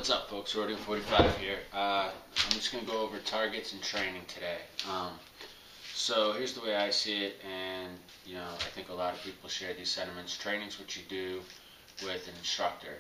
What's up, folks? Rodeo 45 here. I'm just going to go over targets and training today. So here's the way I see it, and I think a lot of people share these sentiments. Training's what you do with an instructor.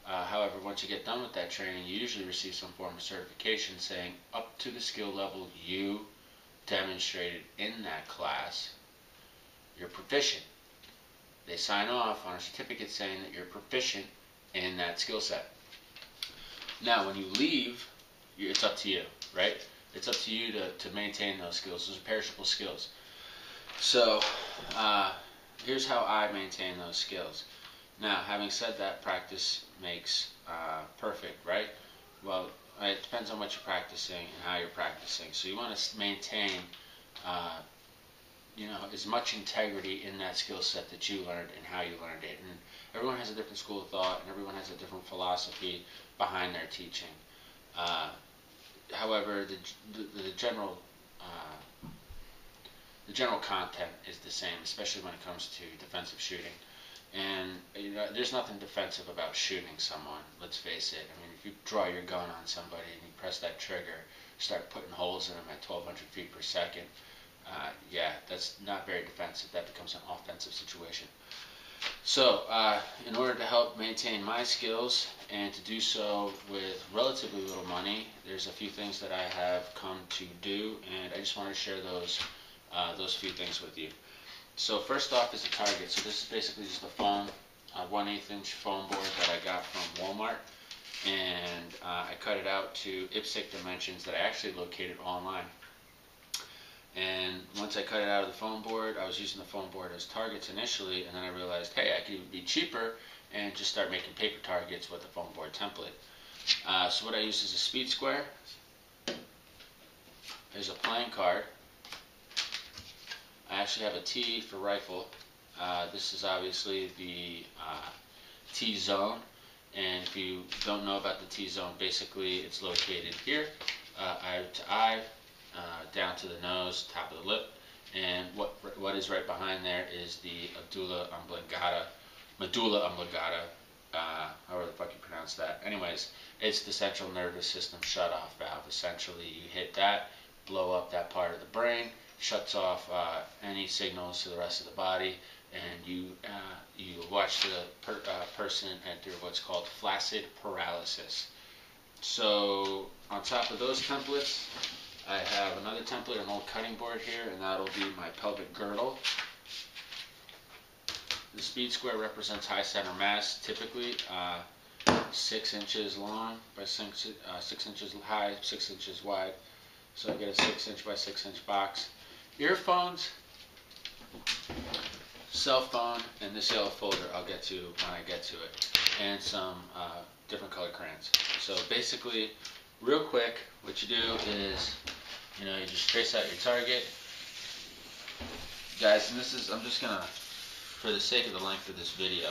However, once you get done with that training, you usually receive some form of certification saying up to the skill level you demonstrated in that class, you're proficient. They sign off on a certificate saying that you're proficient in that skill set. Now, when you leave, it's up to you, right? It's up to you to maintain those skills. Those are perishable skills. So, here's how I maintain those skills. Now, having said that, practice makes perfect, right? Well, it depends on what you're practicing and how you're practicing. So you want to maintain, as much integrity in that skill set that you learned and how you learned it. And everyone has a different school of thought, and everyone has a different philosophy behind their teaching. However, the general content is the same, especially when it comes to defensive shooting. And there's nothing defensive about shooting someone. Let's face it. I mean, if you draw your gun on somebody and you press that trigger, start putting holes in them at 1,200 feet per second, that's not very defensive. That becomes an offensive situation. So, in order to help maintain my skills and to do so with relatively little money, there's a few things that I have come to do, and I just want to share those few things with you. So first off is a target. So this is basically just a foam, 1/8 inch foam board that I got from Walmart, and I cut it out to IPSC dimensions that I actually located online. And once I cut it out of the foam board, I was using the foam board as targets initially, and then I realized, hey, I could be cheaper and just start making paper targets with the foam board template. So what I use is a speed square. There's a playing card. I actually have a T for rifle. This is obviously the T-zone, and if you don't know about the T-zone, basically it's located here, eye to eye, down to the nose, top of the lip, and what is right behind there is the medulla oblongata, however the fuck you pronounce that. Anyways, it's the central nervous system shut-off valve. Essentially, you hit that, blow up that part of the brain, shuts off any signals to the rest of the body, and you watch the person enter what's called flaccid paralysis. So on top of those templates, I have another template, an old cutting board here, and that'll be my pelvic girdle. The speed square represents high center mass, typically 6 inches long by 6 inches high, 6 inches wide. So I get a 6 inch by 6 inch box. Earphones, cell phone, and this yellow folder I'll get to when I get to it, and some different color crayons. So basically, real quick, what you do is, you just trace out your target, guys. And this is, I'm just gonna, for the sake of the length of this video,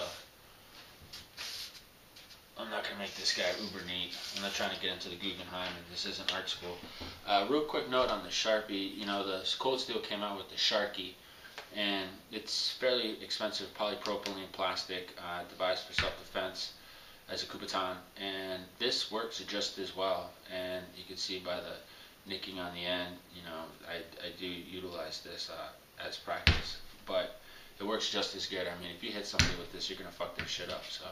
I'm not going to make this guy uber neat. I'm not trying to get into the Guggenheim, and this isn't art school. Real quick note on the Sharpie. The Cold Steel came out with the Sharky, and it's fairly expensive polypropylene plastic device for self-defense as a Kubotan, and this works just as well. And you can see by the nicking on the end, I do utilize this as practice, but it works just as good. I mean, if you hit somebody with this, you're going to fuck their shit up, so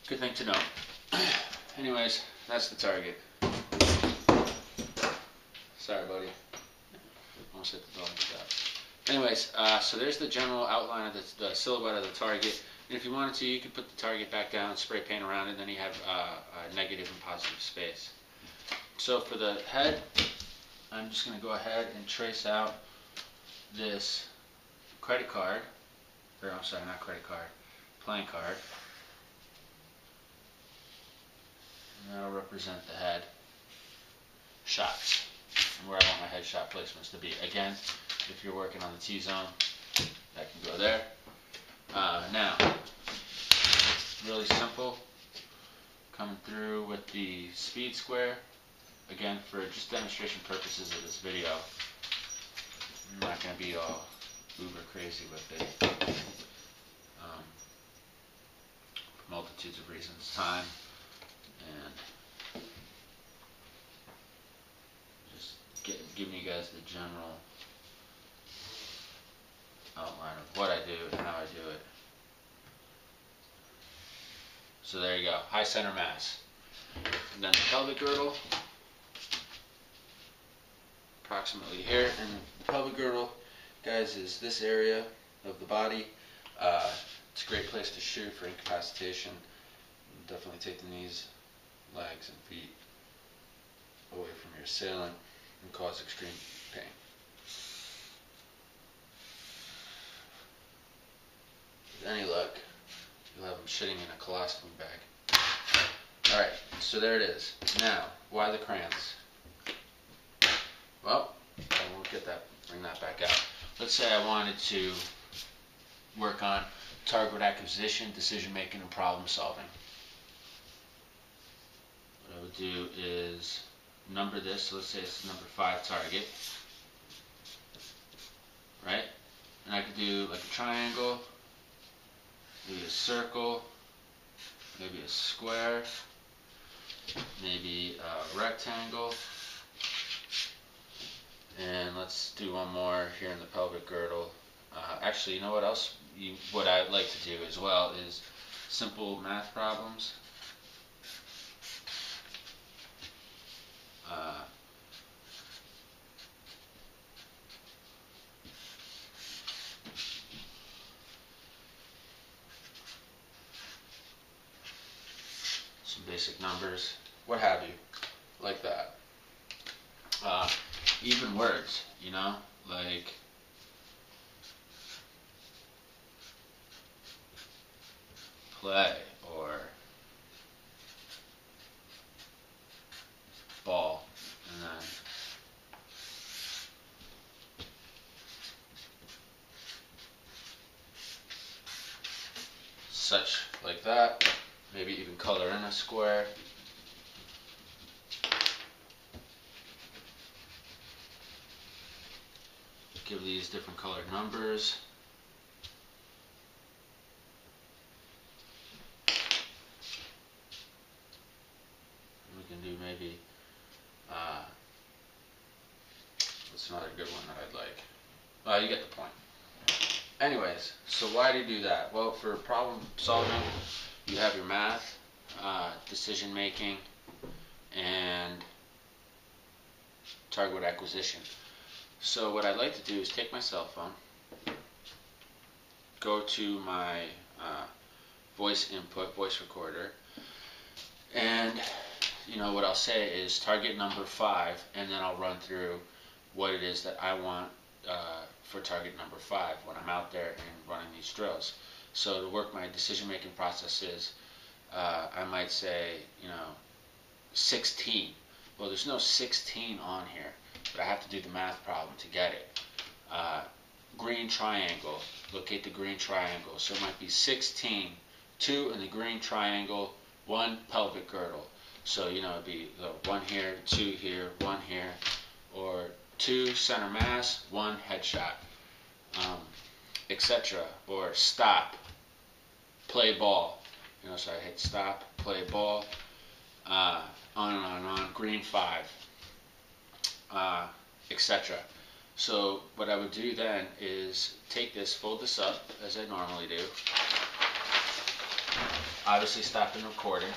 good thing to know. Anyways, that's the target. Sorry, buddy. Almost hit the dog shot. Anyways, so there's the general outline of the silhouette of the target. And if you wanted to, you could put the target back down, spray paint around it, and then you have a negative and positive space. So for the head, I'm just going to go ahead and trace out this credit card, or I'm sorry, not credit card, playing card. And that'll represent the head shots, and where I want my head shot placements to be. Again, if you're working on the T-zone, that can go there. Now, really simple, coming through with the speed square. Again, for just demonstration purposes of this video, I'm not going to be all uber crazy with it. For multitudes of reasons, time, and giving you guys the general outline of what I do and how I do it. So there you go, high center mass. And then the pelvic girdle, approximately here. And the pelvic girdle, guys, is this area of the body. It's a great place to shoot for incapacitation. Definitely take the knees, legs, and feet away from your assailant and cause extreme pain. With any luck, you'll have them shitting in a colostomy bag. Alright, so there it is. Now, why the crayons? Well, I won't bring that back out. Let's say I wanted to work on target acquisition, decision making, and problem solving. What I would do is number this. So let's say it's number 5 target, right? And I could do like a triangle, maybe a circle, maybe a square, maybe a rectangle, and let's do one more here in the pelvic girdle. Actually, you know what else? What I like to do as well is simple math problems. Some basic numbers, what have you, like that. Even words, you know, like play or ball, and then such like that. Maybe even color in a square. Give these different colored numbers. We can do maybe, what's another good one that I'd like? Well, you get the point. Anyways, so why do you do that? Well, for problem solving, you have your math, decision making, and target acquisition. So what I'd like to do is take my cell phone, go to my voice input, voice recorder, and you know what I'll say is target number 5, and then I'll run through what it is that I want for target number 5 when I'm out there and running these drills. So to work my decision-making processes, I might say, you know, 16. Well, there's no 16 on here, but I have to do the math problem to get it. Green triangle, locate the green triangle. So it might be 16, 2 in the green triangle, 1 pelvic girdle. So, you know, it'd be the 1 here, 2 here, 1 here, or 2 center mass, 1 headshot, etc. Or stop, play ball. You know, so I hit stop, play ball, on and on and on, green 5, etc. So what I would do then is take this, fold this up as I normally do, obviously stop the recording,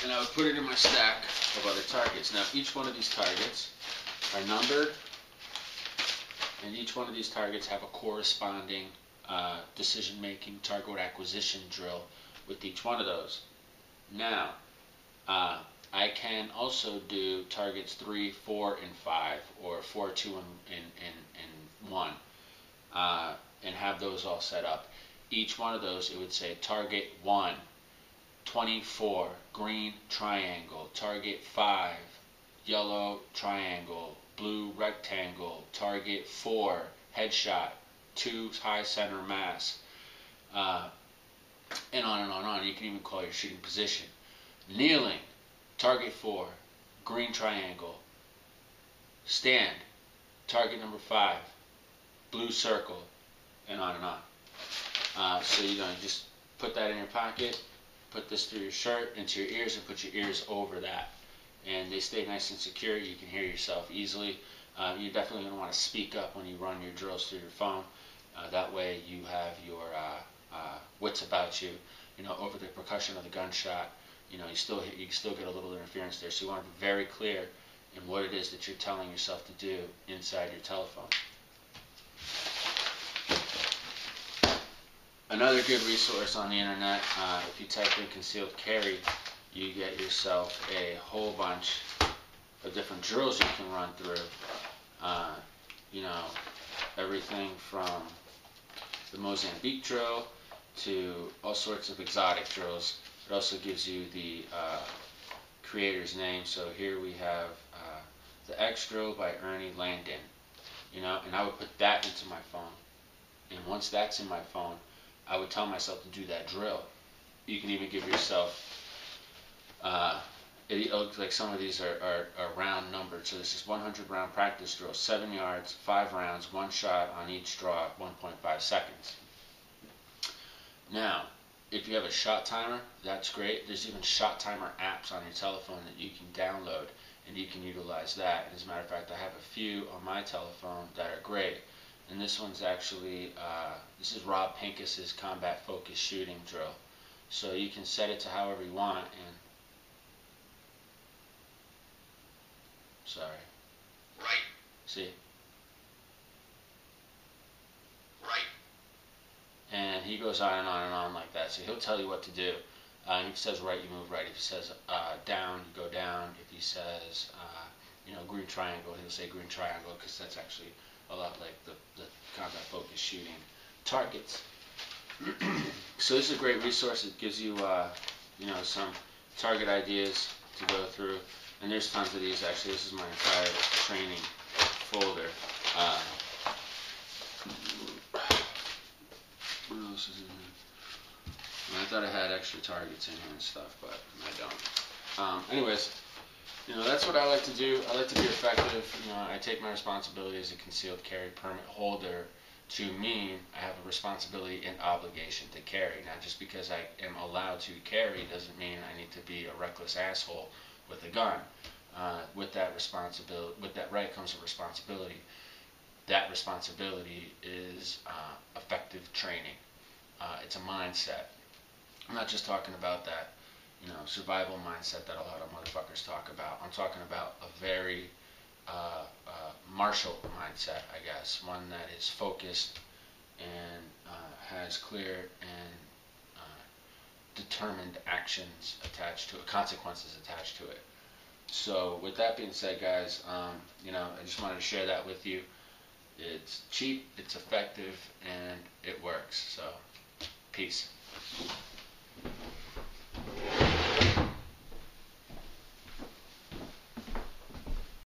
and I would put it in my stack of other targets. Now each one of these targets are numbered, and each one of these targets have a corresponding decision-making target acquisition drill with each one of those. Now, I can also do targets 3, 4, and 5, or 4, 2, and 1, and have those all set up. Each one of those, it would say target 1, 24, green triangle, target 5, yellow triangle, blue rectangle, target 4, headshot, 2 high center mass, and on and on and on. You can even call your shooting position. Kneeling, target 4, green triangle. Stand, target number 5, blue circle, and on and on. So you just put that in your pocket, put this through your shirt into your ears, and put your ears over that, and they stay nice and secure. You can hear yourself easily. You're definitely going to want to speak up when you run your drills through your phone. That way you have your wits about you. Over the percussion of the gunshot, you can still get a little interference there. So you want to be very clear in what it is that you're telling yourself to do inside your telephone. Another good resource on the internet, if you type in concealed carry, you get yourself a whole bunch of different drills you can run through. Everything from the Mozambique drill to all sorts of exotic drills. It also gives you the creator's name. So here we have the X drill by Ernie Langdon. And I would put that into my phone. And once that's in my phone, I would tell myself to do that drill. You can even give yourself, it looks like some of these are round numbered. So this is 100 round practice drill, 7 yards, 5 rounds, 1 shot on each draw at 1.5 seconds. Now, if you have a shot timer, that's great. There's even shot timer apps on your telephone that you can download, and you can utilize that. As a matter of fact, I have a few on my telephone that are great. And this one's actually, this is Rob Pincus's combat focused shooting drill. So you can set it to however you want, and sorry. Right. See? Right. And he goes on and on and on like that. So he'll tell you what to do. And if he says right, you move right. If he says down, you go down. If he says, green triangle, he'll say green triangle, because that's actually a lot like the combat focused shooting targets. So this is a great resource. It gives you, some target ideas to go through. And there's tons of these, actually. This is my entire training folder. What else is in here? I thought I had extra targets in here and stuff, but I don't. Anyways, that's what I like to do. I like to be effective. I take my responsibility as a concealed carry permit holder to mean I have a responsibility and obligation to carry. Now, just because I am allowed to carry doesn't mean I need to be a reckless asshole with a gun. With that right comes a responsibility. That responsibility is effective training. It's a mindset. I'm not just talking about that, survival mindset that a lot of motherfuckers talk about. I'm talking about a very martial mindset, I guess. One that is focused and has clear and determined actions attached to it, consequences attached to it. So with that being said, guys, I just wanted to share that with you. It's cheap, it's effective, and it works. So, peace.